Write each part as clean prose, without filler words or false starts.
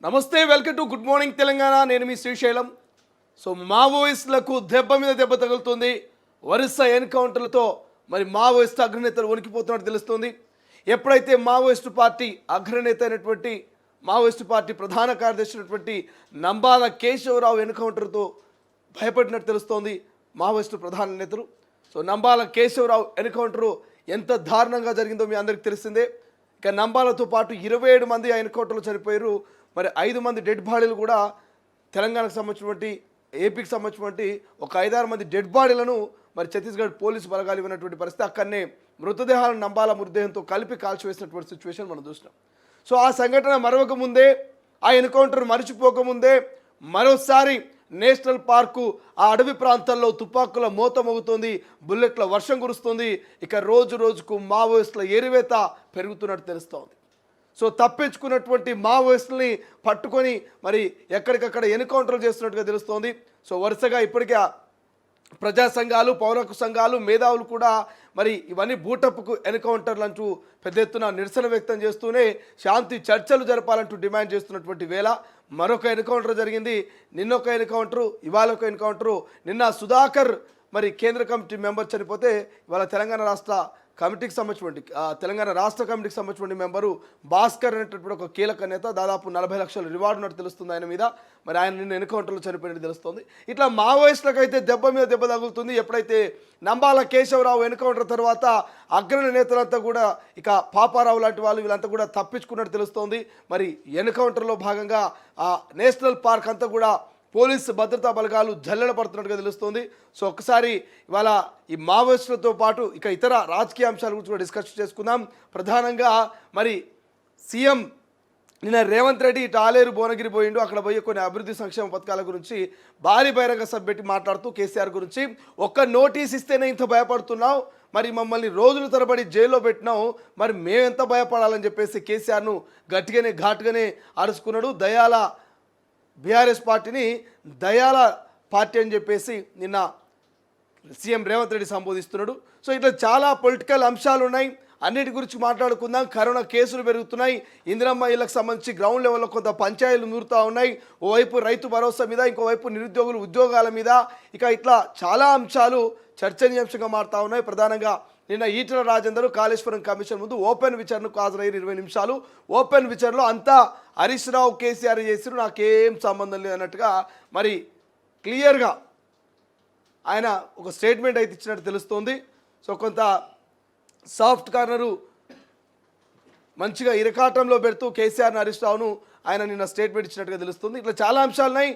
నమస్తే, welcome to good morning Telangana. నేను మీ Srisailam. So మావోయిస్టులకు దెబ్బ మీద దెబ్బ తగులుతుంది. వరుస ఎన్కౌంటర్లతో మరి మావోయిస్టు అగ్రనేతలు వణికిపోతున్నట్టు తెలుస్తుంది. ఎప్పుడైతే మావోయిస్టు పార్టీ అగ్రనేత అయినటువంటి మావోయిస్టు పార్టీ ప్రధాన కార్యదర్శి అయినటువంటి నంబాల కేశవరావు ఎన్కౌంటర్తో భయపడినట్టు తెలుస్తోంది మావోయిస్టు ప్రధాన నేతలు. సో నంబాల కేశవరావు ఎన్కౌంటరు ఎంత దారుణంగా జరిగిందో మీ అందరికీ తెలిసిందే. ఇక నంబాలతో పాటు 27 మంది ఆ ఎన్కౌంటర్లో చనిపోయారు. మరి 5 మంది డెడ్ బాడీలు కూడా తెలంగాణకు సంబంధించినటువంటి ఏపీకి సంబంధించినటువంటి ఒక 5-6 మంది డెడ్ బాడీలను మరి ఛత్తీస్గఢ్ పోలీసు బలగాలు ఇవ్వనటువంటి పరిస్థితి. అక్కడనే మృతదేహాలను నంబాల మృతదేహంతో కలిపి కాల్చివేసినటువంటి సిచ్యువేషన్ మనం చూసినాం. సో ఆ సంఘటన మరొక ముందే, ఆ ఎన్కౌంటర్ మరిచిపోకముందే మరోసారి నేషనల్ పార్కు ఆ అడవి ప్రాంతాల్లో తుపాకుల మోత మోగుతోంది, బుల్లెట్ల వర్షం కురుస్తుంది. ఇక రోజు రోజుకు మావోయిస్టుల ఏరివేత పెరుగుతున్నట్టు తెలుస్తోంది. సో తప్పించుకున్నటువంటి మావోయిస్టుల్ని పట్టుకొని మరి ఎక్కడికక్కడ ఎన్కౌంటర్ చేస్తున్నట్టుగా తెలుస్తోంది. సో వరుసగా ఇప్పటికే ప్రజా సంఘాలు, పౌర సంఘాలు, మేధావులు కూడా మరి ఇవన్నీ బూటప్పుకు ఎన్కౌంటర్లు అంటూ పెద్ద ఎత్తున నిరసన వ్యక్తం చేస్తూనే శాంతి చర్చలు జరపాలంటూ డిమాండ్ చేస్తున్నటువంటి వేళ మరొక ఎన్కౌంటర్ జరిగింది. నిన్నొక ఎన్కౌంటరు, ఇవాళ ఒక ఎన్కౌంటరు. నిన్న సుధాకర్ మరి కేంద్ర కమిటీ మెంబర్ చనిపోతే ఇవాళ తెలంగాణ రాష్ట్ర కమిటీకి సంబంధించినటువంటి తెలంగాణ రాష్ట్ర కమిటీకి సంబంధించిన మెంబరు భాస్కర్ అనేటటువంటి ఒక కీలక నేత, దాదాపు 40 లక్షల రివార్డు ఉన్నట్టు తెలుస్తుంది ఆయన మీద. మరి ఆయన నిన్న ఎన్కౌంటర్లో చనిపోయినట్టు తెలుస్తుంది. ఇట్లా మావోయిస్టులకు అయితే దెబ్బ మీద దెబ్బ తగులుతుంది. ఎప్పుడైతే నంబాల కేశవరావు ఎన్కౌంటర్ తర్వాత అగ్రణ నేతలంతా కూడా ఇక పాపారావు లాంటి వాళ్ళు వీళ్ళంతా కూడా తప్పించుకున్నట్టు తెలుస్తోంది. మరి ఎన్కౌంటర్లో భాగంగా ఆ నేషనల్ పార్క్ అంతా కూడా పోలీసు భద్రతా బలగాలు జల్లెడ పడుతున్నట్టుగా తెలుస్తుంది. సో ఒక్కసారి ఇవాళ ఈ మావోయిస్టులతో పాటు ఇక ఇతర రాజకీయ అంశాల గురించి కూడా డిస్కస్ చేసుకుందాం. ప్రధానంగా మరి సీఎం నిన్న రేవంత్ రెడ్డి ఇటు ఆలేరు భువనగిరి పోయిండు. అక్కడ పోయి కొన్ని అభివృద్ధి సంక్షేమ పథకాల గురించి భారీ బహిరంగ సభ పెట్టి మాట్లాడుతూ కేసీఆర్ గురించి ఒక్క నోటీస్ ఇస్తేనే ఇంత భయపడుతున్నావు, మరి మమ్మల్ని రోజుల తరబడి జైల్లో పెట్టినావు, మరి మేమెంత భయపడాలని చెప్పేసి కేసీఆర్ను గట్టిగానే ఘాటుగానే అరుచుకున్నాడు. దయాల బీఆర్ఎస్ పార్టీని దయాల పార్టీ అని చెప్పేసి నిన్న సీఎం రేవంత్ రెడ్డి సంబోధిస్తున్నాడు. సో ఇట్లా చాలా పొలిటికల్ అంశాలు ఉన్నాయి, అన్నిటి గురించి మాట్లాడుకుందాం. కరోనా కేసులు పెరుగుతున్నాయి, ఇందిరమ్మ ఇళ్లకు సంబంధించి గ్రౌండ్ లెవెల్లో కొంత పంచాయతీలు నూరుతూ ఉన్నాయి. ఓవైపు రైతు భరోసా మీద, ఇంకోవైపు నిరుద్యోగులు ఉద్యోగాల మీద, ఇక ఇట్లా చాలా అంశాలు చర్చనీయాంశంగా మారుతూ ఉన్నాయి. ప్రధానంగా నిన్న ఈటెల రాజేందర్ కాళేశ్వరం కమిషన్ ముందు ఓపెన్ విచారణకు హాజరయ్యారు. 20 నిమిషాలు ఓపెన్ విచారణలో అంతా హరీష్ రావు కేసీఆర్ చేసిరు, నాకేం సంబంధం లేదు అన్నట్టుగా మరి క్లియర్గా ఆయన ఒక స్టేట్మెంట్ అయితే ఇచ్చినట్టు తెలుస్తోంది. సో కొంత సాఫ్ట్ కార్నరు మంచిగా ఇరకాటంలో పెడుతూ కేసీఆర్ని హరీష్ రావును ఆయన నిన్న స్టేట్మెంట్ ఇచ్చినట్టుగా తెలుస్తుంది. ఇట్లా చాలా అంశాలున్నాయి,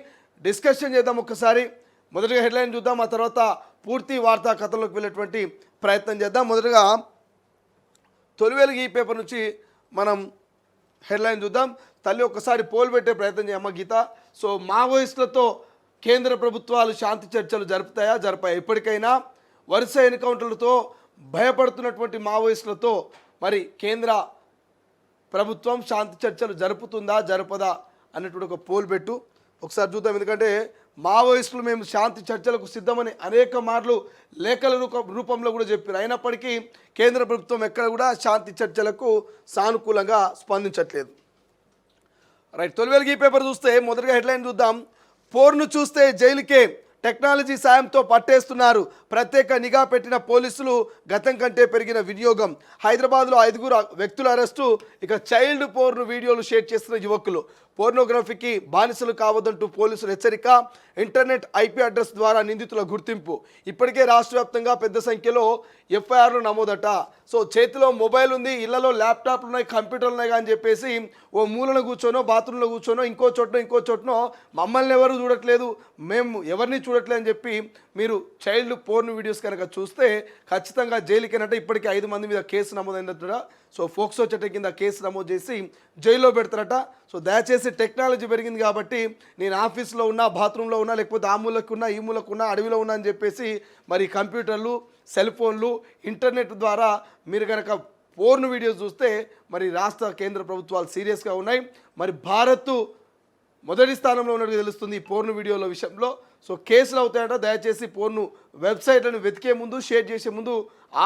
డిస్కషన్ చేద్దాం. ఒక్కసారి మొదటిగా హెడ్లైన్ చూద్దాం, ఆ తర్వాత పూర్తి వార్తా కథలోకి వెళ్ళేటువంటి ప్రయత్నం చేద్దాం. మొదటగా తొలివేలుగు ఈ పేపర్ నుంచి మనం హెడ్లైన్ చూద్దాం. తల్లి ఒక్కసారి పోల్ పెట్టే ప్రయత్నం చేయమ్మ గీత. సో మావోయిస్టులతో కేంద్ర ప్రభుత్వాలు శాంతి చర్చలు జరుపుతాయా, జరపాయా? ఇప్పటికైనా వరుస ఎన్కౌంటర్లతో భయపడుతున్నటువంటి మావోయిస్టులతో మరి కేంద్ర ప్రభుత్వం శాంతి చర్చలు జరుపుతుందా, జరపదా అన్నటువంటి ఒక పోల్ పెట్టు ఒకసారి చూద్దాం. ఎందుకంటే మావోయిస్టులు మేము శాంతి చర్చలకు సిద్ధమని అనేక మార్లు లేఖల రూపంలో కూడా చెప్పారు. అయినప్పటికీ కేంద్ర ప్రభుత్వం ఎక్కడ కూడా శాంతి చర్చలకు సానుకూలంగా స్పందించట్లేదు. రైట్, తొలివేలుగు ఈ పేపర్ చూస్తే మొదటిగా హెడ్లైన్ చూద్దాం. పోర్ను చూస్తే జైలుకే, టెక్నాలజీ సాయంతో పట్టేస్తున్నారు, ప్రత్యేక నిఘా పెట్టిన పోలీసులు, గతం కంటే పెరిగిన వినియోగం. హైదరాబాద్లో 5 వ్యక్తుల అరెస్టు. ఇక చైల్డ్ పోర్ను వీడియోలు షేర్ చేస్తున్న యువకులు, పోర్నోగ్రఫీకి బానిసలు కావద్దంటూ పోలీసులు హెచ్చరిక. ఇంటర్నెట్ IP అడ్రస్ ద్వారా నిందితుల గుర్తింపు. ఇప్పటికే రాష్ట్ర వ్యాప్తంగా పెద్ద సంఖ్యలో FIRలు నమోదట. సో చేతిలో మొబైల్ ఉంది, ఇళ్లలో ల్యాప్టాప్లు ఉన్నాయి, కంప్యూటర్లు ఉన్నాయి అని చెప్పేసి ఓ మూలను కూర్చోనో, బాత్రూంలో కూర్చోనో, ఇంకో చోటనో మమ్మల్ని ఎవరు చూడట్లేదు, మేము ఎవరిని చూడట్లేదు అని చెప్పి మీరు చైల్డ్ పోర్న్ వీడియోస్ కనుక చూస్తే ఖచ్చితంగా జైలుకేనట. ఇప్పటికీ 5 మంది మీద కేసు నమోదైందట. సో ఫోక్సో చట్టం కింద కేసు నమోదు చేసి జైల్లో పెడతారట. సో దయచేసి టెక్నాలజీ పెరిగింది కాబట్టి నేను ఆఫీస్లో ఉన్నా, బాత్రూంలో ఉన్నా, లేకపోతే ఆ మూలకు ఉన్నా, ఈ మూలకు ఉన్నా, అడవిలో ఉన్నా అని చెప్పేసి మరి కంప్యూటర్లు, సెల్ ఫోన్లు, ఇంటర్నెట్ ద్వారా మీరు కనుక పోర్న్ వీడియోస్ చూస్తే మరి రాష్ట్ర కేంద్ర ప్రభుత్వాలు సీరియస్గా ఉన్నాయి. మరి భారత్ మొదటి స్థానంలో ఉన్నట్టు తెలుస్తుంది ఈ పోర్న్ వీడియోల విషయంలో. సో కేసులు అవుతాయట. దయచేసి పోర్ను వెబ్సైట్లను వెతికే ముందు, షేర్ చేసే ముందు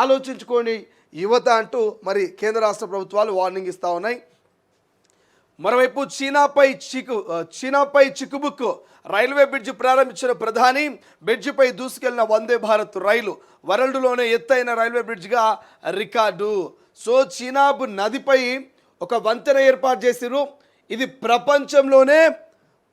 ఆలోచించుకోండి యువత అంటూ మరి కేంద్ర రాష్ట్ర ప్రభుత్వాలు వార్నింగ్ ఇస్తూ ఉన్నాయి. మరోవైపు చీనాపై చిక్కుబుక్కు రైల్వే బ్రిడ్జ్ ప్రారంభించిన ప్రధాని బ్రిడ్జిపై దూసుకెళ్లిన వందే భారత్ రైలు వరల్డ్లోనే ఎత్తైన రైల్వే బ్రిడ్జ్గా రికార్డు. సో చీనాబ్ నదిపై ఒక వంతెన ఏర్పాటు చేసిరు. ఇది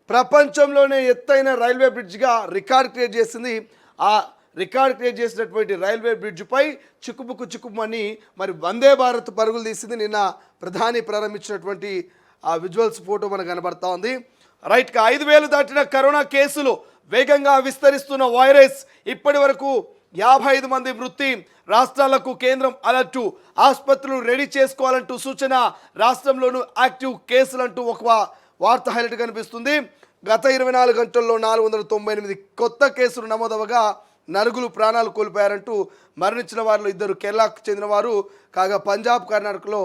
ప్రపంచంలోనే ఎత్తైన రైల్వే బ్రిడ్జ్గా రికార్డ్ క్రియేట్ చేసింది. ఆ రికార్డ్ క్రియేట్ చేసినటువంటి రైల్వే బ్రిడ్జ్పై చిక్కుమని మరి వందే భారత్ పరుగులు తీసింది. నిన్న ప్రధాని ప్రారంభించినటువంటి ఆ విజువల్స్ ఫోటో మనకు కనబడతా ఉంది. రైట్గా 5,000 దాటిన కరోనా కేసులు, వేగంగా విస్తరిస్తున్న వైరస్, ఇప్పటి వరకు 55 మంది మృతి, రాష్ట్రాలకు కేంద్రం అలర్టు, ఆసుపత్రులు రెడీ చేసుకోవాలంటూ సూచన, రాష్ట్రంలోనూ యాక్టివ్ కేసులంటూ ఒక వార్త హైలైట్ కనిపిస్తుంది. గత 24 గంటల్లో 498 కొత్త కేసులు నమోదవగా 4 ప్రాణాలు కోల్పోయారంటూ మరణించిన వారిలో 2 కేరళకు చెందినవారు కాగా పంజాబ్, కర్ణాటకలో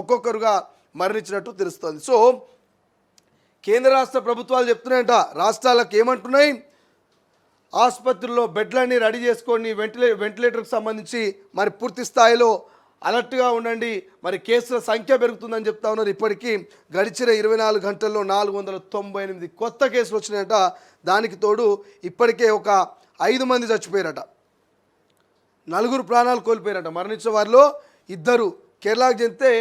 ఒక్కొక్కరుగా మరణించినట్టు తెలుస్తోంది. సో కేంద్ర రాష్ట్ర ప్రభుత్వాలు చెప్తున్నాయంట, రాష్ట్రాలకు ఏమంటున్నాయి, ఆసుపత్రుల్లో బెడ్లన్నీ రెడీ చేసుకోండి, వెంటిలేటర్కి సంబంధించి మరి పూర్తి స్థాయిలో అలర్ట్గా ఉండండి, మరి కేసుల సంఖ్య పెరుగుతుందని చెప్తా ఉన్నారు. ఇప్పటికీ గడిచిన 24 గంటల్లో 498 కొత్త కేసులు వచ్చినాయట. దానికి తోడు ఇప్పటికే ఒక 5 మంది చచ్చిపోయారట, 4 ప్రాణాలు కోల్పోయారట. మరణించిన వారిలో 2 కేరళకు చెందితే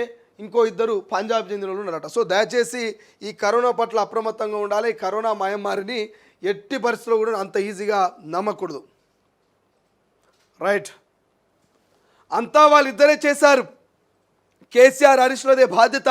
ఇంకో 2 పంజాబ్ చెందిన వాళ్ళు ఉన్నారట. సో దయచేసి ఈ కరోనా పట్ల అప్రమత్తంగా ఉండాలి. ఈ కరోనా మహమ్మారిని ఎట్టి పరిస్థితుల్లో కూడా అంత ఈజీగా నమ్మకూడదు. రైట్, అంతా వాళ్ళిద్దరే చేశారు. కేసీఆర్, హరీష్లదే బాధ్యత,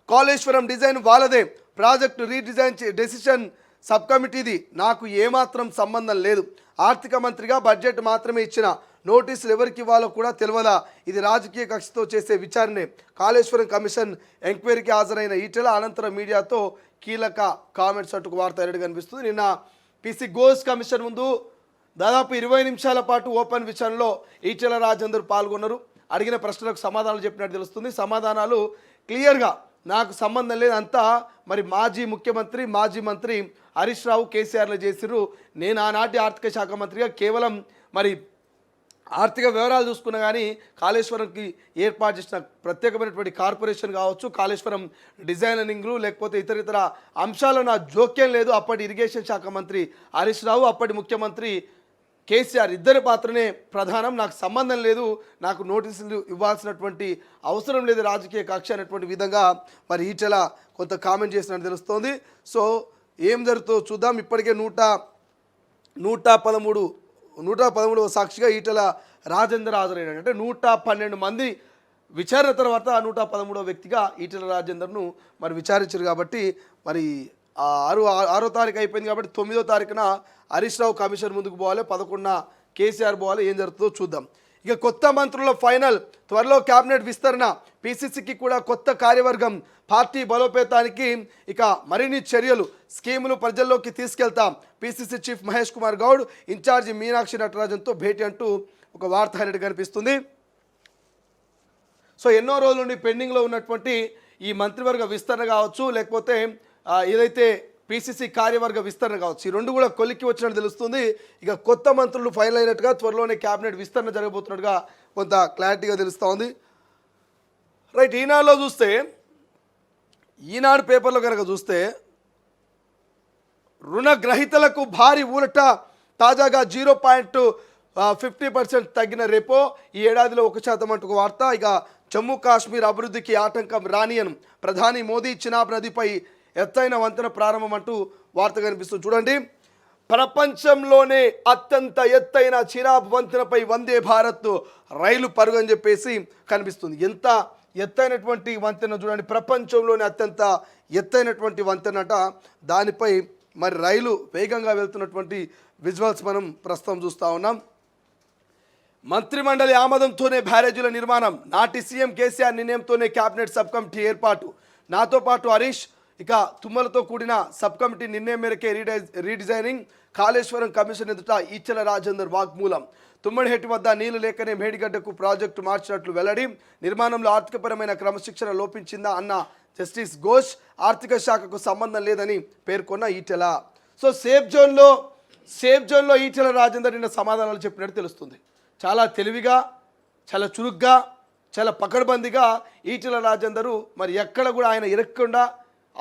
కాళేశ్వరం డిజైన్ వాళ్ళదే, ప్రాజెక్టు రీడిజైన్ డెసిషన్ సబ్ కమిటీది, నాకు ఏమాత్రం సంబంధం లేదు, ఆర్థిక మంత్రిగా బడ్జెట్ మాత్రమే ఇచ్చిన, నోటీసులు ఎవరికి ఇవ్వాలో కూడా తెలియదా, ఇది రాజకీయ కక్షతో చేసే విచారణే, కాళేశ్వరం కమిషన్ ఎంక్వైరీకి హాజరైన ఈటెల అనంతరం మీడియాతో కీలక కామెంట్స్ అంటూ వార్త ఎరడు కనిపిస్తుంది. నిన్న పీసీ ఘోష్ కమిషన్ ముందు దాదాపు 20 నిమిషాల పాటు ఓపెన్ విచారణలో ఈటెల రాజేందర్ పాల్గొన్నారు. అడిగిన ప్రశ్నలకు సమాధానాలు చెప్పినట్టు తెలుస్తుంది. సమాధానాలు క్లియర్గా నాకు సంబంధం లేదు, అంతా మరి మాజీ ముఖ్యమంత్రి, మాజీ మంత్రి హరీష్ రావు, కేసీఆర్లు చేసిర్రు, నేను ఆనాటి ఆర్థిక శాఖ మంత్రిగా కేవలం మరి ఆర్థిక వివరాలు చూసుకున్నా కానీ కాళేశ్వరంకి ఏర్పాటు చేసిన ప్రత్యేకమైనటువంటి కార్పొరేషన్ కావచ్చు, కాళేశ్వరం డిజైనింగ్లు లేకపోతే ఇతర అంశాల్లో నా జోక్యం లేదు. అప్పటి ఇరిగేషన్ శాఖ మంత్రి హరీష్ రావు, అప్పటి ముఖ్యమంత్రి కేసీఆర్ ఇద్దరి పాత్రనే ప్రధానం, నాకు సంబంధం లేదు, నాకు నోటీసులు ఇవ్వాల్సినటువంటి అవసరం లేదు, రాజకీయ కక్ష అనేటువంటి విధంగా మరి ఈటెల కొంత కామెంట్ చేసినట్టు తెలుస్తోంది. సో ఏం జరుగుతుందో చూద్దాం. ఇప్పటికే 113వ సాక్షిగా ఈటెల రాజేందర్ హాజరైనాడు. అంటే 112 మంది విచారణ తర్వాత 113వ వ్యక్తిగా ఈటెల రాజేందర్ను మరి విచారించారు. కాబట్టి మరి 6వ తారీఖు అయిపోయింది కాబట్టి 9వ తారీఖున హరీష్ రావు కమిషన్ ముందుకు పోవాలి, 11న కేసీఆర్ పోవాలి. ఏం జరుగుతుందో చూద్దాం. ఇక కొత్త మంత్రుల ఫైనల్, త్వరలో క్యాబినెట్ విస్తరణ, పీసీసీకి కూడా కొత్త కార్యవర్గం, పార్టీ బలోపేతానికి ఇక మరిన్ని చర్యలు, స్కీములు ప్రజల్లోకి తీసుకెళ్తాం, PCC chief Mahesh Kumar Goud, incharge Meenakshi నటరాజన్తో భేటీ అంటూ ఒక వార్త హైలైట్ కనిపిస్తుంది. సో ఎన్నో రోజుల నుండి పెండింగ్లో ఉన్నటువంటి ఈ మంత్రివర్గ విస్తరణ కావచ్చు, లేకపోతే ఏదైతే పీసీసీ కార్యవర్గ విస్తరణ కావచ్చు, ఈ రెండు కూడా కొలిక్కి వచ్చినట్టు తెలుస్తుంది. ఇక కొత్త మంత్రులు ఫైనల్ అయినట్టుగా, త్వరలోనే క్యాబినెట్ విస్తరణ జరగబోతున్నట్టుగా కొంత క్లారిటీగా తెలుస్తూ ఉంది. రైట్, ఈనాడులో చూస్తే, ఈనాడు పేపర్లో కనుక చూస్తే రుణగ్రహీతలకు భారీ ఊరట, తాజాగా 0.50% తగ్గిన రెపో, ఈ ఏడాదిలో 1% అంటూ వార్త. ఇక జమ్మూ కాశ్మీర్ అభివృద్ధికి ఆటంకం రానియను, ప్రధాని మోదీ చినాబ్ నదిపై ఎత్తైన వంతెన ప్రారంభం అంటూ వార్త కనిపిస్తుంది. చూడండి, ప్రపంచంలోనే అత్యంత ఎత్తైన చినాబ్ వంతెనపై వందే భారత్ రైలు పరుగు అని చెప్పేసి కనిపిస్తుంది. ఎంత ఎత్తైనటువంటి వంతెన చూడండి, ప్రపంచంలోనే అత్యంత ఎత్తైనటువంటి వంతెనట, దానిపై మరి రైలు వేగంగా వెళ్తున్నటువంటి విజువల్స్ మనం ప్రస్తుతం చూస్తూ ఉన్నాం. మంత్రిమండలి ఆమోదంతోనే బ్యారేజీల నిర్మాణం, నాటి సీఎం కేసీఆర్ నిర్ణయంతోనే క్యాబినెట్ సబ్ కమిటీ ఏర్పాటు, నాతో పాటు హరీష్, ఇక తుమ్మలతో కూడిన సబ్ కమిటీ నిర్ణయం మేరకే రీడిజైనింగ్, కాళేశ్వరం కమిషన్ ఎదుట ఈటెల రాజేందర్ వాగ్మూలం, తుమ్మడిహెట్టి వద్ద నీళ్లు లేకనే మేడిగడ్డకు ప్రాజెక్టు మార్చినట్లు వెల్లడి, నిర్మాణంలో ఆర్థికపరమైన క్రమశిక్షణ లోపించిందా అన్న జస్టిస్ ఘోష్, ఆర్థిక శాఖకు సంబంధం లేదని పేర్కొన్న ఈటెల. సో సేఫ్ జోన్లో ఈటెల రాజేందర్ నిన్న సమాధానాలు చెప్పినట్టు తెలుస్తుంది. చాలా తెలివిగా, చాలా చురుగ్గా, చాలా పకడ్బందీగా ఈటెల రాజేందరు మరి ఎక్కడ కూడా ఆయన ఇరక్కుండా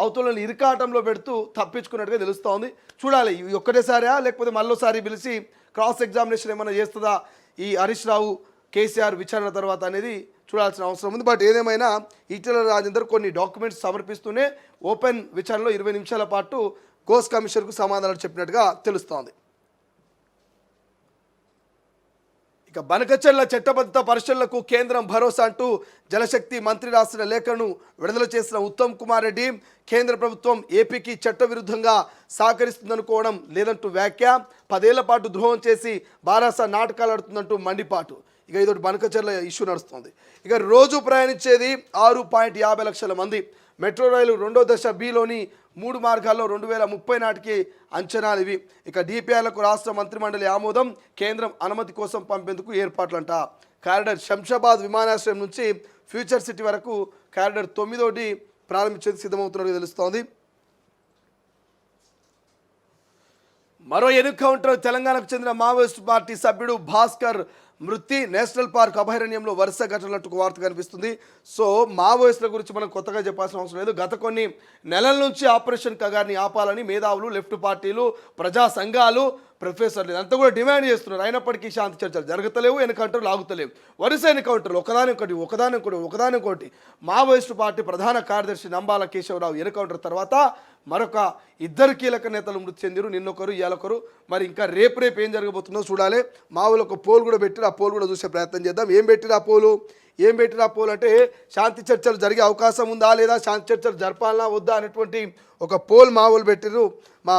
అవతలని ఇరకాటంలో పెడుతూ తప్పించుకున్నట్టుగా తెలుస్తోంది. చూడాలి ఇవి ఒక్కటేసారా లేకపోతే మళ్ళీసారి పిలిచి క్రాస్ ఎగ్జామినేషన్ ఏమైనా చేస్తుందా ఈ హరీష్ రావు కేసీఆర్ విచారణ తర్వాత అనేది చూడాల్సిన అవసరం ఉంది. బట్ ఏదేమైనా ఈటెల రాజేందర్ కొన్ని డాక్యుమెంట్స్ సమర్పిస్తూనే ఓపెన్ విచారణలో 20 నిమిషాల పాటు కోర్స్ కమిషనర్కు సమాధానాలు చెప్పినట్టుగా తెలుస్తోంది. ఇక బనకచెర్ల చట్టబద్ధత పరిశీలనకు కేంద్రం భరోసా అంటూ జలశక్తి మంత్రి రాసిన లేఖను విడుదల చేసిన ఉత్తమ్ కుమార్ రెడ్డి కేంద్ర ప్రభుత్వం ఏపీకి చట్టవిరుద్ధంగా సహకరిస్తుందనుకోవడం లేదంటూ వ్యాఖ్య, 10 ఏళ్ల పాటు ద్రోహం చేసి బారాస నాటకాలు ఆడుతుందంటూ మండిపాటు. ఇక ఇదొకటి బనకచెర్ల ఇష్యూ నడుస్తుంది. ఇక రోజు ప్రయాణించేది 6.50 లక్షల మంది. మెట్రో రైలు 2వ దశ బిలోని 3 మార్గాల్లో 2030 నాటికి అంచనాలు ఇవి. ఇక డిపిఆర్లకు రాష్ట్ర మంత్రిమండలి ఆమోదం, కేంద్రం అనుమతి కోసం పంపేందుకు ఏర్పాట్లంట. కారిడార్ శంషాబాద్ విమానాశ్రయం నుంచి ఫ్యూచర్ సిటీ వరకు కారిడార్ 9వ ప్రారంభించేందుకు సిద్ధమవుతున్నట్టు తెలుస్తోంది. మరో ఎన్కౌంటర్ తెలంగాణకు చెందిన మావోయిస్ట్ పార్టీ సభ్యుడు భాస్కర్ మృతి, నేషనల్ పార్క్ అభయారణ్యంలో వరుస ఘటనలకు వార్త కనిపిస్తుంది. సో మావోయిస్టుల గురించి మనం కొత్తగా చెప్పాల్సిన అవసరం లేదు. గత కొన్ని నెలల నుంచి ఆపరేషన్ కగార్ని ఆపాలని మేధావులు, లెఫ్ట్ పార్టీలు, ప్రజా సంఘాలు, ప్రొఫెసర్లు ఇదంతా కూడా డిమాండ్ చేస్తున్నారు. అయినప్పటికీ శాంతి చర్చలు జరుగుతలేవు, ఎన్కౌంటర్లు ఆగుతలేవు. వరుస ఎన్కౌంటర్లు ఒకదానికొకటి. మావోయిస్టు పార్టీ ప్రధాన కార్యదర్శి నంబాల కేశవరావు ఎన్కౌంటర్ తర్వాత మరొక 2 కీలక నేతలు మృతి చెందిరు. నిన్నొకరు ఇయాలొకరు. మరి ఇంకా రేపు ఏం జరగబోతుందో చూడాలి. మావులు ఒక పోల్ కూడా పెట్టిరు. ఆ పోల్ కూడా చూసే ప్రయత్నం చేద్దాం. ఏం పెట్టిరు ఆ పోల్ అంటే శాంతి చర్చలు జరిగే అవకాశం ఉందా లేదా, శాంతి చర్చలు జరపాలనా వద్దా అనేటువంటి ఒక పోల్ మావులు పెట్టిరు. మా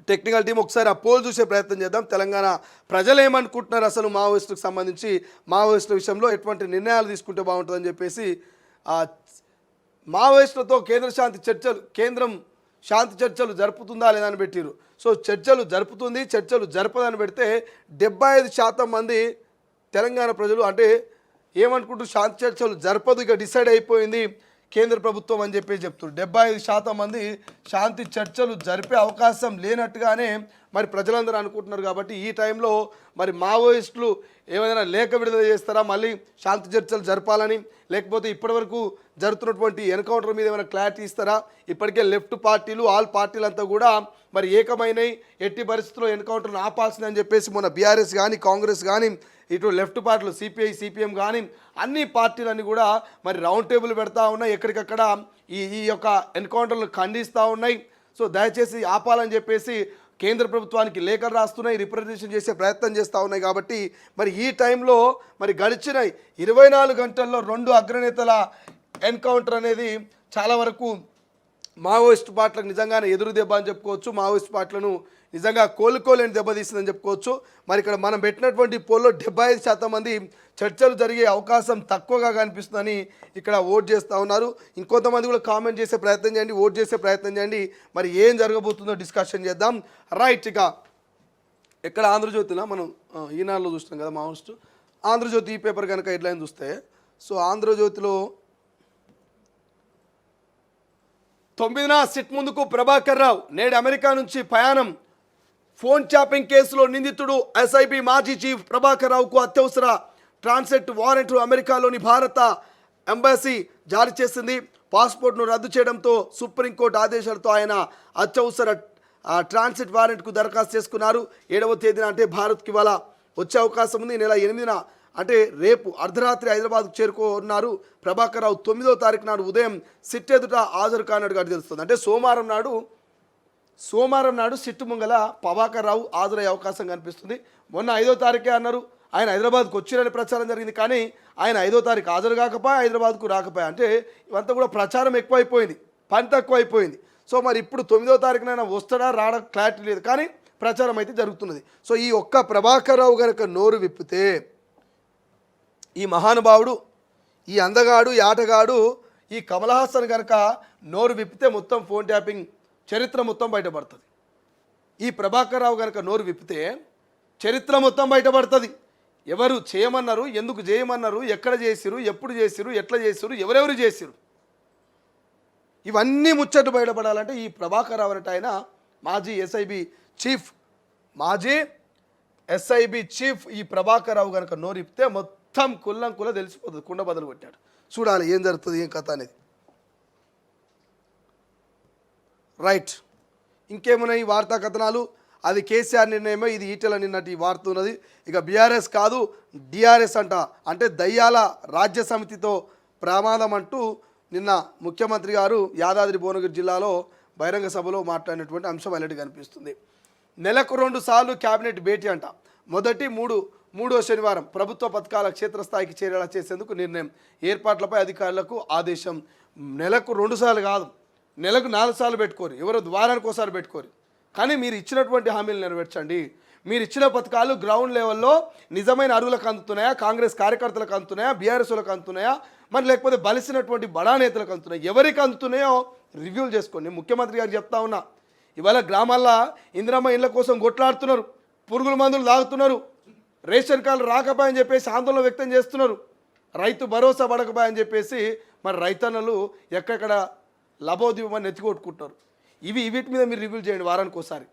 టెక్నికల్ టీం ఒకసారి ఆ పోల్ చూసే ప్రయత్నం చేద్దాం. తెలంగాణ ప్రజలు ఏమనుకుంటున్నారు అసలు మావోయిస్టులకు సంబంధించి, మావోయిస్టుల విషయంలో ఎటువంటి నిర్ణయాలు తీసుకుంటే బాగుంటుందని చెప్పేసి మావోయిస్టులతో కేంద్రం శాంతి చర్చలు జరుపుతుందా లేదా అని పెట్టిరు. సో చర్చలు జరుపుతుంది, చర్చలు జరపదని పెడితే 75% మంది తెలంగాణ ప్రజలు అంటే ఏమనుకుంటూ శాంతి చర్చలు జరపదు, ఇక డిసైడ్ అయిపోయింది కేంద్ర ప్రభుత్వం అని చెప్పి చెప్తున్నారు. 75% మంది శాంతి చర్చలు జరిపే అవకాశం లేనట్టుగానే మరి ప్రజలందరూ అనుకుంటున్నారు. కాబట్టి ఈ టైంలో మరి మావోయిస్టులు ఏమైనా లేఖ విడుదల చేస్తారా, మళ్ళీ శాంతి చర్చలు జరపాలని, లేకపోతే ఇప్పటివరకు జరుగుతున్నటువంటి ఎన్కౌంటర్ మీద ఏమైనా క్లారిటీ ఇస్తారా? ఇప్పటికే లెఫ్ట్ పార్టీలు, ఆల్ పార్టీలు అంతా కూడా మరి ఏకమైనవి, ఎట్టి పరిస్థితుల్లో ఎన్కౌంటర్ను ఆపాల్సిందని చెప్పేసి మొన్న బీఆర్ఎస్ కానీ, కాంగ్రెస్ కానీ, ఇటు లెఫ్ట్ పార్టీలు సిపిఐ, సిపిఎం కానీ అన్ని పార్టీలన్నీ కూడా మరి రౌండ్ టేబుల్ పెడతా ఉన్నాయి. ఎక్కడికక్కడ ఈ యొక్క ఎన్కౌంటర్లు ఖండిస్తూ ఉన్నాయి. సో దయచేసి ఆపాలని చెప్పేసి కేంద్ర ప్రభుత్వానికి లేఖలు రాస్తున్నాయి, రిప్రజెంటేషన్ చేసే ప్రయత్నం చేస్తూ ఉన్నాయి. కాబట్టి మరి ఈ టైంలో మరి గడిచిన 24 గంటల్లో 2 అగ్రనేతల ఎన్కౌంటర్ అనేది చాలా వరకు మావోయిస్ట్ పార్టీలకు నిజంగానే ఎదురు దెబ్బ అని చెప్పుకోవచ్చు. మావోయిస్ట్ పార్టీలను నిజంగా కోలుకోలేని దెబ్బతీసిందని చెప్పుకోవచ్చు. మరి ఇక్కడ మనం పెట్టినటువంటి పోల్లో 75% మంది చర్చలు జరిగే అవకాశం తక్కువగా కనిపిస్తుందని ఇక్కడ ఓట్ చేస్తూ ఉన్నారు. ఇంకొంతమంది కూడా కామెంట్ చేసే ప్రయత్నం చేయండి, ఓట్ చేసే ప్రయత్నం చేయండి. మరి ఏం జరగబోతుందో డిస్కషన్ చేద్దాం. రైట్, ఇక ఇక్కడ ఆంధ్రజ్యోతిలో మనం ఈనాడులో చూస్తాం కదా మావోయిస్ట్. ఆంధ్రజ్యోతి ఈ పేపర్ కనుక హెడ్లైన్ చూస్తే, సో ఆంధ్రజ్యోతిలో 9న సిట్ ముందుకు ప్రభాకర్ రావు, నేడు అమెరికా నుంచి ప్రయాణం. ఫోన్ ట్యాపింగ్ కేసులో నిందితుడు ఎస్ఐబి మాజీ చీఫ్ ప్రభాకర్ రావుకు అత్యవసర ట్రాన్సిట్ వారెంట్ అమెరికాలోని భారత ఎంబసీ జారీ చేసింది. పాస్పోర్ట్ను రద్దు చేయడంతో సుప్రీంకోర్టు ఆదేశాలతో ఆయన అత్యవసర ట్రాన్సిట్ వారెంట్కు దరఖాస్తు చేసుకున్నారు. 7వ తేదీన అంటే భారత్కి ఇవాళ వచ్చే అవకాశం ఉంది. ఈ నెల 8న అంటే రేపు అర్ధరాత్రి హైదరాబాద్కు చేరుకున్నారు ప్రభాకర్ రావు. 9వ తారీఖు నాడు ఉదయం సిట్ ఎదుట హాజరు కానట్టుగా తెలుస్తుంది. అంటే సోమవారం నాడు సిట్టు ముంగల ప్రభాకర్ రావు హాజరయ్యే అవకాశం కనిపిస్తుంది. మొన్న 5వ తారీఖే అన్నారు ఆయన హైదరాబాద్కు వచ్చిరని ప్రచారం జరిగింది. కానీ ఆయన 5వ తారీఖు హాజరు కాకపోయా, హైదరాబాద్కు రాకపోయా. అంటే ఇవంతా కూడా ప్రచారం ఎక్కువైపోయింది, పని తక్కువైపోయింది. సో మరి ఇప్పుడు 9వ తారీఖున వస్తాడా రాడా క్లారిటీ లేదు, కానీ ప్రచారం అయితే జరుగుతున్నది. సో ఈ ఒక్క ప్రభాకర్ రావు కనుక నోరు విప్పితే, ఈ మహానుభావుడు, ఈ అందగాడు, ఈ ఆటగాడు, ఈ కమల్ హాసన్ కనుక నోరు విప్పితే మొత్తం ఫోన్ ట్యాపింగ్ చరిత్ర మొత్తం బయటపడుతుంది. ఈ ప్రభాకర్ రావు కనుక నోరు విప్పితే చరిత్ర మొత్తం బయటపడుతుంది. ఎవరు చేయమన్నారు, ఎందుకు చేయమన్నారు, ఎక్కడ చేసిరు, ఎప్పుడు చేసిరు, ఎట్లా చేసిరు, ఎవరెవరు చేసిరు, ఇవన్నీ ముచ్చట్లు బయటపడాలంటే ఈ ప్రభాకర్ రావు అంటే ఆయన మాజీ ఎస్ఐబి చీఫ్ ఈ ప్రభాకర్ రావు కనుక నోరు విప్పితే మొత్తం కుల్లం తెలిసిపోతుంది. కుండ బదులు కొట్టాడు. చూడాలి ఏం జరుగుతుంది, ఏం కథ అనేది. రైట్, ఇంకేమున్నాయి వార్తా కథనాలు? అది కేసీఆర్ నిర్ణయమే, ఇది ఈటెల నిన్నటి వార్త ఉన్నది. ఇక బీఆర్ఎస్ కాదు డిఆర్ఎస్ అంట, అంటే దయ్యాల రాజ్య సమితితో ప్రమాదం అంటూ నిన్న ముఖ్యమంత్రి గారు యాదాద్రి భువనగిరి జిల్లాలో బహిరంగ సభలో మాట్లాడినటువంటి అంశం హైలైట్ కనిపిస్తుంది. నెలకు 2 సార్లు క్యాబినెట్ భేటీ అంట. మొదటి మూడో శనివారం ప్రభుత్వ పథకాల క్షేత్రస్థాయికి చేరేలా చేసేందుకు నిర్ణయం. ఏర్పాట్లపై అధికారులకు ఆదేశం. నెలకు 2 సార్లు కాదు, నెలకు 4 సార్లు పెట్టుకోరు, ఎవరో వారానికి ఒకసారి పెట్టుకోరు. కానీ మీరు ఇచ్చినటువంటి హామీలు నెరవేర్చండి. మీరు ఇచ్చిన పథకాలు గ్రౌండ్ లెవెల్లో నిజమైన అర్హులకు అందుతున్నాయా, కాంగ్రెస్ కార్యకర్తలకు అందుతున్నాయా, బీఆర్ఎస్లకు అందుతున్నాయా, మరి లేకపోతే బలిసినటువంటి బడా నేతలకు అందుతున్నాయా, ఎవరికి అందుతున్నాయో రివ్యూలు చేసుకోండి. ముఖ్యమంత్రి గారికి చెప్తా ఉన్నా, ఇవాళ గ్రామాల్లో ఇందిరమ్మ ఇళ్ళ కోసం కొట్లాడుతున్నారు, పురుగుల మందులు తాగుతున్నారు, రేషన్ కార్డులు రాకపోయని చెప్పేసి ఆందోళన వ్యక్తం చేస్తున్నారు, రైతు భరోసా పడకపోయని చెప్పేసి మరి రైతన్నలు ఎక్కడెక్కడ లబోదివమని ఎత్తికొట్టుకుంటున్నారు. వీటి మీద మీరు రివ్యూ చేయండి వారానికి ఒకసారి.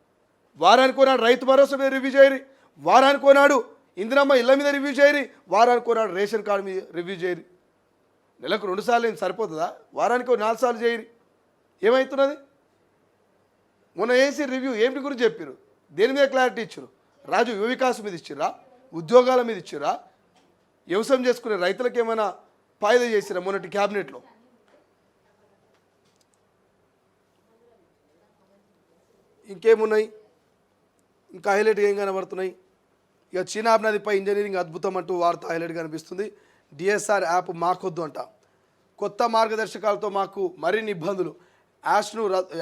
వారానికి కొనాడు రైతు భరోసా మీద రివ్యూ చేయరు, వారానికి కొనాడు ఇందిరమ్మ ఇళ్ళ మీద రివ్యూ చేయరు, వారానికి కొనాడు రేషన్ కార్డు మీద రివ్యూ చేయరు. నెలకు 2 సార్లు ఏం సరిపోతుందా? వారానికి 4 సార్లు చేయరు. ఏమవుతున్నది? మొన్న వేసి రివ్యూ ఏమిటి గురించి చెప్పారు, దేని మీద క్లారిటీ ఇచ్చారు? రాజు యువ వికాసం మీద ఇచ్చిర్రా, ఉద్యోగాల మీద ఇచ్చిర్రా, వ్యవసాయం చేసుకునే రైతులకు ఏమైనా ఫాయిదా చేసిరా మొన్నటి క్యాబినెట్లో? ఇంకేమున్నాయి? ఇంకా హైలైట్ ఏం కనబడుతున్నాయి? ఇక చీనాబ్ నదిపై ఇంజనీరింగ్ అద్భుతం అంటూ వార్త హైలైట్ కనిపిస్తుంది. డిఎస్ఆర్ యాప్ మాకొద్దు అంట, కొత్త మార్గదర్శకాలతో మాకు మరిన్ని ఇబ్బందులు,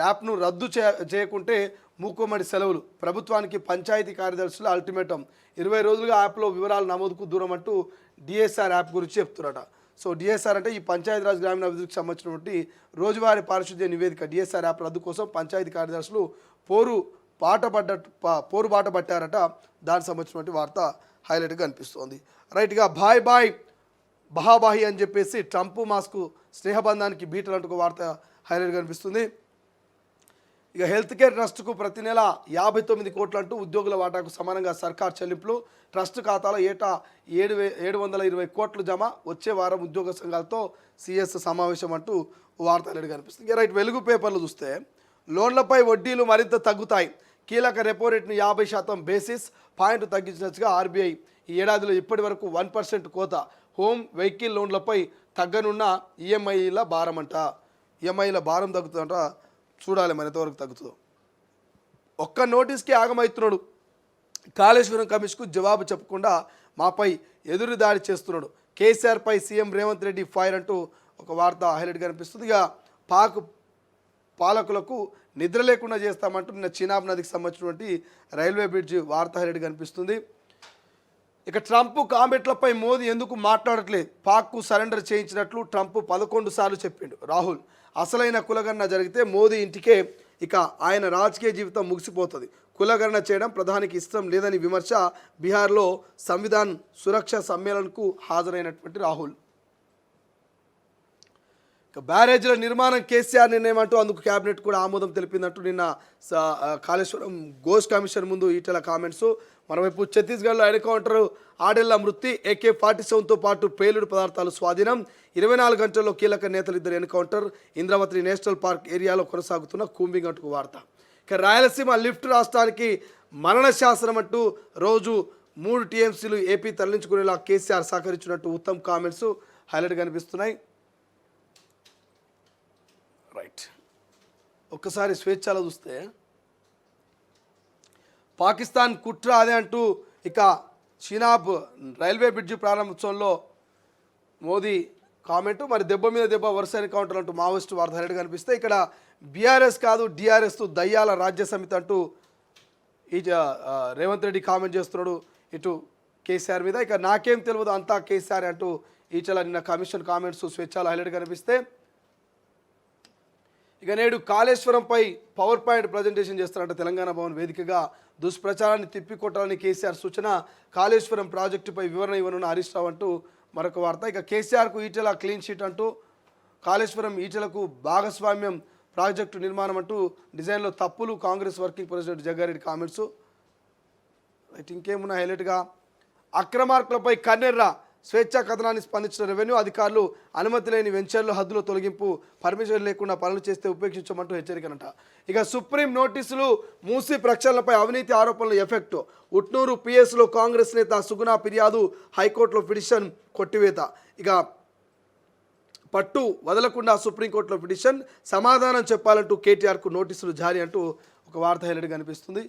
యాప్ను రద్దు చేయకుంటే మూకుమ్మడి సెలవులు, ప్రభుత్వానికి పంచాయతీ కార్యదర్శుల అల్టిమేటం, 20 రోజులుగా యాప్లో వివరాల నమోదుకు దూరం అంటూ డిఎస్ఆర్ యాప్ గురించి చెప్తున్నారట. సో డిఎస్ఆర్ అంటే ఈ పంచాయతీరాజ్ గ్రామీణ అభివృద్ధికి సంబంధించినటువంటి రోజువారీ పారిశుద్ధ్య నివేదిక. డిఎస్ఆర్ యాప్ రద్దు కోసం పంచాయతీ కార్యదర్శులు పోరు బాట పట్టారట. దానికి సంబంధించినటువంటి వార్త హైలైట్గా అనిపిస్తోంది. రైట్గా బాయ్ బహాబాహి అని చెప్పేసి ట్రంప్ మాస్కు స్నేహబంధానికి బీటలు అంటూ వార్త హైలైట్గా అనిపిస్తుంది. ఇక హెల్త్ కేర్ ట్రస్టుకు ప్రతి నెల 59 కోట్లు అంటూ ఉద్యోగుల వాటాకు సమానంగా సర్కార్ చెల్లింపులు, ట్రస్ట్ ఖాతాలో ఏటా 720 కోట్లు జమ, వచ్చే వారం ఉద్యోగ సంఘాలతో సిఎస్ సమావేశం అంటూ వార్త హైలైట్గా అనిపిస్తుంది. రైట్, వెలుగు పేపర్లు చూస్తే లోన్లపై వడ్డీలు మరింత తగ్గుతాయి, కీలక రెపో రేట్ను 50% బేసిస్ పాయింట్ తగ్గించినట్టుగా ఆర్బీఐ. ఈ ఏడాదిలో ఇప్పటి వరకు 1% కోత, హోమ్ వెహికల్ లోన్లపై తగ్గనున్న ఈఎంఐల భారం అంట. ఈఎంఐల భారం తగ్గుతుందంట, చూడాలి మరి ఎంతవరకు తగ్గుతుందో. ఒక్క నోటీస్కి ఆగమవుతున్నాడు, కాళేశ్వరం కమిషన్కు జవాబు చెప్పకుండా మాపై ఎదురు దాడి చేస్తున్నాడు, కేసీఆర్పై సీఎం రేవంత్ రెడ్డి ఫైర్ అంటూ ఒక వార్త హైలైట్గా కనిపిస్తుంది. ఇక పాక్ పాలకులకు నిద్ర లేకుండా చేస్తామంటూ నిన్న చీనాబ్ నదికి సంబంధించినటువంటి రైల్వే బ్రిడ్జ్ వార్త హైలైట్గా కనిపిస్తుంది. ఇక ట్రంప్ కామెంట్లపై మోదీ ఎందుకు మాట్లాడట్లేదు, పాక్కు సరెండర్ చేయించినట్లు ట్రంప్ 11 సార్లు చెప్పిండు రాహుల్. అసలైన కులగణన జరిగితే మోదీ ఇంటికే ఇక ఆయన రాజకీయ జీవితం ముగిసిపోతుంది, కులగణన చేయడం ప్రధానికి ఇష్టం లేదని విమర్శ. బీహార్లో సంవిధాన్ సురక్ష సమ్మేళనకు హాజరైనటువంటి రాహుల్. ఇక బ్యారేజ్ల నిర్మాణం కేసీఆర్ నిర్ణయం అంటూ అందుకు క్యాబినెట్ కూడా ఆమోదం తెలిపిందంటూ నిన్న కాళేశ్వరం ఘోష్ కమిషన్ ముందు ఈటెల కామెంట్స్. మరోవైపు ఛత్తీస్గఢ్లో ఎన్కౌంటర్, ఆడెళ్ల మృతి, AK-47తో పాటు పేలుడు పదార్థాలు స్వాధీనం, 24 గంటల్లో కీలక నేతలు 2 ఎన్కౌంటర్, ఇంద్రావతి నేషనల్ పార్క్ ఏరియాలో కొనసాగుతున్న కూంబింగ్ అంటూ వార్త. ఇక రాయలసీమ లిఫ్ట్ రాష్ట్రానికి మరణ శాసనం అంటూ రోజు 3 TMCలు ఏపీ తరలించుకునేలా కేసీఆర్ సహకరించినట్టు ఉత్తమ్ కామెంట్స్ హైలైట్గా కనిపిస్తున్నాయి. రైట్, ఒక్కసారి స్వేచ్ఛలో చూస్తే పాకిస్తాన్ కుట్ర అదే అంటూ ఇక చీనాబ్ రైల్వే బ్రిడ్జి ప్రారంభోత్సవంలో మోదీ కామెంటు, మరి దెబ్బ మీద దెబ్బ వరుస ఎన్కౌంటర్ అంటూ మావోయిస్టు వార్త హైలైట్గా కనిపిస్తే ఇక్కడ బీఆర్ఎస్ కాదు డిఆర్ఎస్ దయ్యాల రాజ్య సమితి అంటూ ఈ రేవంత్ రెడ్డి కామెంట్ చేస్తున్నాడు ఇటు కేసీఆర్ మీద. ఇక నాకేం తెలియదు అంతా కేసీఆర్ అంటూ ఈచల నిన్న కమిషన్ కామెంట్స్ స్వేచ్ఛలో హైలైట్గా కనిపిస్తే, ఇక నేడు కాళేశ్వరంపై పవర్ పాయింట్ ప్రజెంటేషన్ చేస్తారంట తెలంగాణ భవన్ వేదికగా. దుష్ప్రచారాన్ని తిప్పికొట్టాలని కేసీఆర్ సూచన, కాళేశ్వరం ప్రాజెక్టుపై వివరణ ఇవ్వనున్న హరీష్ రావు అంటూ మరొక వార్త. ఇక కేసీఆర్కు ఈటెల క్లీన్ షీట్ అంటూ, కాళేశ్వరం ఈటెలకు భాగస్వామ్యం ప్రాజెక్టు నిర్మాణం అంటూ డిజైన్లో తప్పులు, Congress working president Jaggareddy comments. ఇంకేమున్నా హైలైట్గా, అక్రమార్కులపై కన్నెర్ర, స్వేచ్ఛా కథనాన్ని స్పందించిన రెవెన్యూ అధికారులు అనుమతి లేని వెంచర్లు హద్దుల తొలగింపు పర్మిషన్ లేకుండా పనులు చేస్తే ఉపేక్షించమంటూ హెచ్చరికనంట. ఇక సుప్రీం నోటీసులు మూసీ ప్రక్షాళనపై అవినీతి ఆరోపణలు ఎఫెక్ట్. ఉట్నూరు పిఎస్లో కాంగ్రెస్ నేత సుగుణ ఫిర్యాదు, హైకోర్టులో పిటిషన్ కొట్టివేత. ఇక పట్టు వదలకుండా సుప్రీంకోర్టులో పిటిషన్, సమాధానం చెప్పాలంటూ కేటీఆర్కు నోటీసులు జారీ అంటూ ఒక వార్త హైలైట్ కనిపిస్తుంది.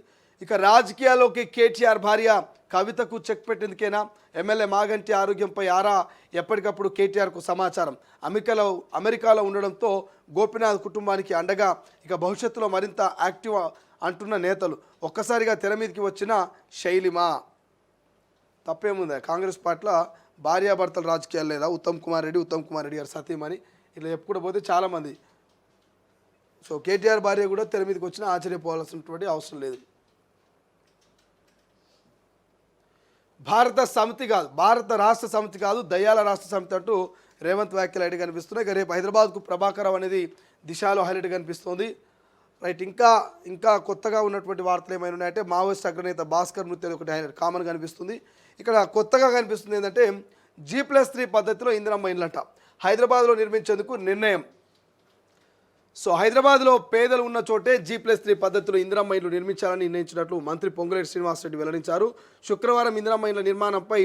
ఇక రాజకీయాల్లోకి కేటీఆర్ భార్య కవితకు చెక్ పెట్టేందుకేనా? ఎమ్మెల్యే మాగంటి ఆరోగ్యంపై ఆరా, ఎప్పటికప్పుడు కేటీఆర్కు సమాచారం. అమెరికాలో ఉండడంతో గోపీనాథ్ కుటుంబానికి అండగా, ఇక భవిష్యత్తులో మరింత యాక్టివ్ అంటున్న నేతలు. ఒక్కసారిగా తెర మీదకి వచ్చిన శైలిమా. తప్పేముంది? కాంగ్రెస్ పార్టీలో భార్యాభర్తల రాజకీయాలు లేదా? ఉత్తమ్ కుమార్ రెడ్డి గారు సతీమణి ఇట్లా చెప్పుకుంటూ పోతే చాలామంది. సో కేటీఆర్ భార్య కూడా తెర మీదకి వచ్చినా ఆశ్చర్యపోవాల్సినటువంటి అవసరం లేదు. భారత రాష్ట్ర సమితి కాదు, దయ్యాల రాష్ట్ర సమితి అంటూ రేవంత్ వ్యాఖ్యలు హైలైట్ కనిపిస్తున్నాయి. ఇక రేపు హైదరాబాద్కు ప్రభాకరం అనేది దిశలో హైలైట్ కనిపిస్తుంది. రైట్, ఇంకా కొత్తగా ఉన్నటువంటి వార్తలు ఏమైనా ఉన్నాయంటే మావోయిస్ట్ అగ్రనేత భాస్కర్ మృతి ఒకటి హైలైట్ కామన్ కనిపిస్తుంది. ఇక్కడ కొత్తగా కనిపిస్తుంది ఏంటంటే G+3 పద్ధతిలో ఇందిరమ్మ ఇండ్లంట హైదరాబాద్లో నిర్మించేందుకు నిర్ణయం. సో హైదరాబాద్లో పేదలు ఉన్న చోటే G+3 పద్ధతిలో ఇందిరమ్మ ఇండ్లు నిర్మించాలని నిర్ణయించినట్లు మంత్రి పొంగులేటి శ్రీనివాసరెడ్డి వెల్లడించారు. శుక్రవారం ఇందిరమ్మ ఇండ్ల నిర్మాణంపై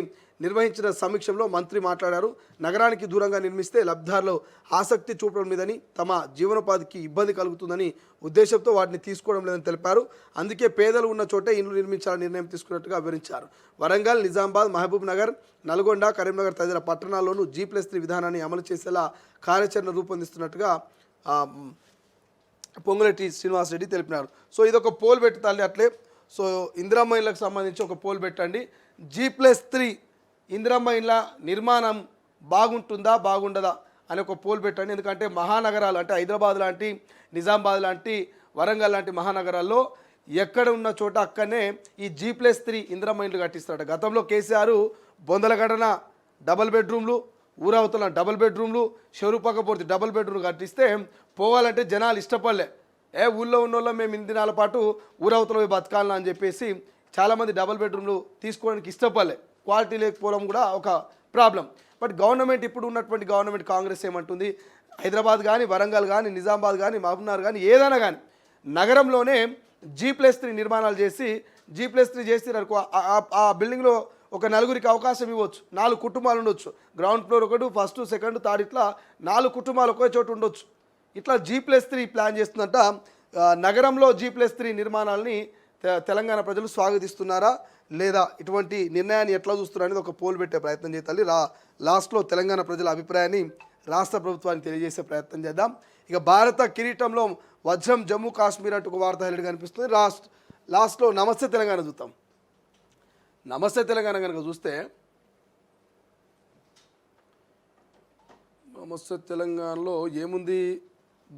నిర్వహించిన సమీక్షలో మంత్రి మాట్లాడారు. నగరానికి దూరంగా నిర్మిస్తే లబ్ధిదారులు ఆసక్తి చూపడం లేదని, తమ జీవనోపాధికి ఇబ్బంది కలుగుతుందని ఉద్దేశంతో వాటిని తీసుకోవడం లేదని తెలిపారు. అందుకే పేదలు ఉన్న చోటే ఇండ్లు నిర్మించాలని నిర్ణయం తీసుకున్నట్టుగా వివరించారు. వరంగల్, నిజామాబాద్, మహబూబ్ నగర్, నల్గొండ, కరీంనగర్ తదితర పట్టణాల్లోనూ G+3 విధానాన్ని అమలు చేసేలా కార్యాచరణ రూపొందిస్తున్నట్టుగా పొంగులేటి శ్రీనివాసరెడ్డి తెలిపినారు. సో ఇదొక పోల్ పెట్టి తల్లి అట్లే. సో ఇందిరమ్మ ఇళ్ళకు సంబంధించి ఒక పోల్ పెట్టండి. G+3 ఇందిరమ్మ ఇళ్ళ నిర్మాణం బాగుంటుందా బాగుండదా అని ఒక పోల్ పెట్టండి. ఎందుకంటే మహానగరాలు అంటే హైదరాబాద్ లాంటి, నిజామాబాద్ లాంటి, వరంగల్ లాంటి మహానగరాల్లో ఎక్కడ ఉన్న చోట అక్కడనే ఈ G+3 ఇందిరమ్మ ఇండ్లు కట్టిస్తారట. గతంలో కేసీఆర్ బొందలగడన డబల్ బెడ్రూమ్లు, ఊరవతల డబుల్ బెడ్రూమ్లు, చెరుపక్కపోతే డబుల్ బెడ్రూమ్ కట్టిస్తే పోవాలంటే జనాలు ఇష్టపడలే. ఊళ్ళో ఉన్న వాళ్ళం మేము ఇన్ని దినాల పాటు ఊరవతల పోయి బతకాలని అని చెప్పేసి చాలామంది డబుల్ బెడ్రూమ్లు తీసుకోవడానికి ఇష్టపడలే. క్వాలిటీ లేకపోవడం కూడా ఒక ప్రాబ్లం. బట్ గవర్నమెంట్, ఇప్పుడు ఉన్నటువంటి గవర్నమెంట్ కాంగ్రెస్ ఏమంటుంది, హైదరాబాద్ కానీ, వరంగల్ కానీ, నిజామాబాద్ కానీ, మహబూబ్నగర్ కానీ, ఏదైనా కానీ నగరంలోనే G+3 నిర్మాణాలు చేసి G+3 చేసిరనుకో ఆ బిల్డింగ్లో ఒక నలుగురికి అవకాశం ఇవ్వచ్చు. 4 కుటుంబాలు ఉండొచ్చు. గ్రౌండ్ ఫ్లోర్ ఒకటి, ఫస్ట్, సెకండ్, థర్డ్, ఇట్లా 4 కుటుంబాలు ఒకే చోటు ఉండొచ్చు. ఇట్లా G+3 ప్లాన్ చేస్తుందంట. నగరంలో G+3 నిర్మాణాలని తెలంగాణ ప్రజలు స్వాగతిస్తున్నారా లేదా, ఇటువంటి నిర్ణయాన్ని ఎట్లా చూస్తున్నారు అనేది ఒక పోల్ పెట్టే ప్రయత్నం చేయాలి. లాస్ట్లో తెలంగాణ ప్రజల అభిప్రాయాన్ని రాష్ట్ర ప్రభుత్వానికి తెలియజేసే ప్రయత్నం చేద్దాం. ఇక భారత కిరీటంలో వజ్రం జమ్మూ కాశ్మీర్ అంటూ ఒక వార్త హైలైట్ కనిపిస్తుంది. లాస్ట్లో నమస్తే తెలంగాణ చూద్దాం. నమస్తే తెలంగాణ కనుక చూస్తే, నమస్తే తెలంగాణలో ఏముంది,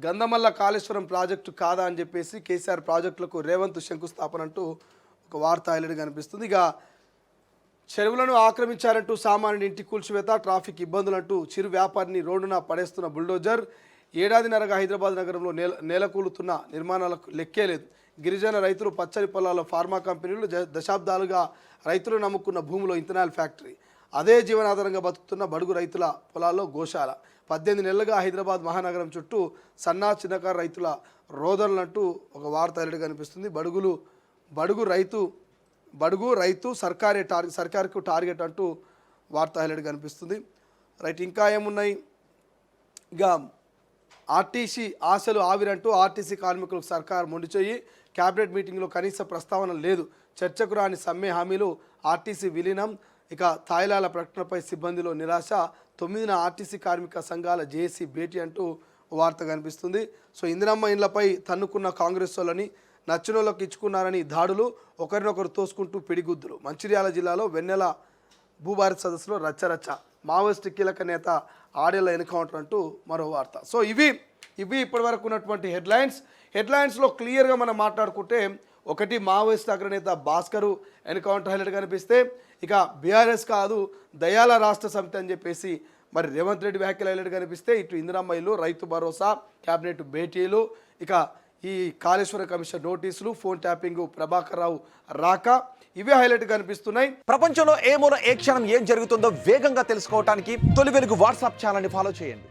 గంధమల్ల కాళేశ్వరం ప్రాజెక్టు కాదా అని చెప్పేసి కేసీఆర్ ప్రాజెక్టులకు రేవంత్ శంకుస్థాపన అంటూ ఒక వార్త హైలైట్ కనిపిస్తుంది. ఇక చెరువులను ఆక్రమించారంటూ సామాన్యుడి ఇంటి కూల్చివేత, ట్రాఫిక్ ఇబ్బందులంటూ చిరు వ్యాపారిని రోడ్డున పడేస్తున్న బుల్డోజర్, ఏడాదిన్నరగా హైదరాబాద్ నగరంలో నేలకూలుతున్న నిర్మాణాలకు లెక్కే లేదు. గిరిజన రైతులు పచ్చని పొలాల్లో ఫార్మా కంపెనీలు, దశాబ్దాలుగా రైతులు నమ్ముకున్న భూమిలో ఇథనాల్ ఫ్యాక్టరీ, అదే జీవనాధారంగా బతుకుతున్న బడుగు రైతుల పొలాల్లో గోశాల. 18 నెలలుగా హైదరాబాద్ మహానగరం చుట్టూ సన్నా చిన్నకారు రైతుల రోదనలంటూ ఒక వార్త హైలైట్ కనిపిస్తుంది. బడుగు రైతు సర్కార్కు టార్గెట్ అంటూ వార్త హైలైట్ కనిపిస్తుంది. రైట్, ఇంకా ఏమున్నాయి, ఇక ఆర్టీసీ ఆశలు ఆవిరంటూ ఆర్టీసీ కార్మికులకు సర్కార్ మొండిచేయి. క్యాబినెట్ మీటింగ్లో కనీస ప్రస్తావన లేదు. చర్చకు రాని సమ్మె హామీలు, ఆర్టీసీ విలీనం. ఇక తాయిలాల ప్రకటనపై సిబ్బందిలో నిరాశ. 9న ఆర్టీసీ కార్మిక సంఘాల జేఏసీ భేటీ అంటూ వార్త కనిపిస్తుంది. సో ఇందిరమ్మ ఇండ్లపై తన్నుకున్న కాంగ్రెస్ వాళ్ళని నచ్చినోళ్ళకి ఇచ్చుకున్నారని దాడులు, ఒకరినొకరు తోసుకుంటూ పిడిగుద్దులు. మంచిర్యాల జిల్లాలో వెన్నెల భూభారత్ సదస్సులో రచ్చరచ్చ. మావోయిస్టు కీలక నేత ఆడేళ్ల ఎన్కౌంటర్ అంటూ మరో వార్త. సో ఇవి ఇప్పటి వరకు ఉన్నటువంటి హెడ్లైన్స్లో క్లియర్గా మనం మాట్లాడుకుంటే, ఒకటి మావోయిస్ట్ అగ్రనేత భాస్కరు ఎన్కౌంటర్ హైలైట్ కనిపిస్తే, ఇక బీఆర్ఎస్ కాదు దయాల రాష్ట్ర సమితి అని చెప్పేసి మరి రేవంత్ రెడ్డి వ్యాఖ్యలు హైలైట్ కనిపిస్తే, ఇటు ఇందిరమ్మ ఇల్లు, రైతు భరోసా, క్యాబినెట్ భేటీలు, ఇక ఈ కాళేశ్వర కమిషన్ నోటీసులు, ఫోన్ ట్యాపింగ్ ప్రభాకర్ రావు రాక ఇవే హైలైట్ కనిపిస్తున్నాయి. ప్రపంచంలో ఏ మూల ఏ క్షణం ఏం జరుగుతుందో వేగంగా తెలుసుకోవడానికి తొలి వెలుగు వాట్సాప్ ఛానల్ని ఫాలో చేయండి.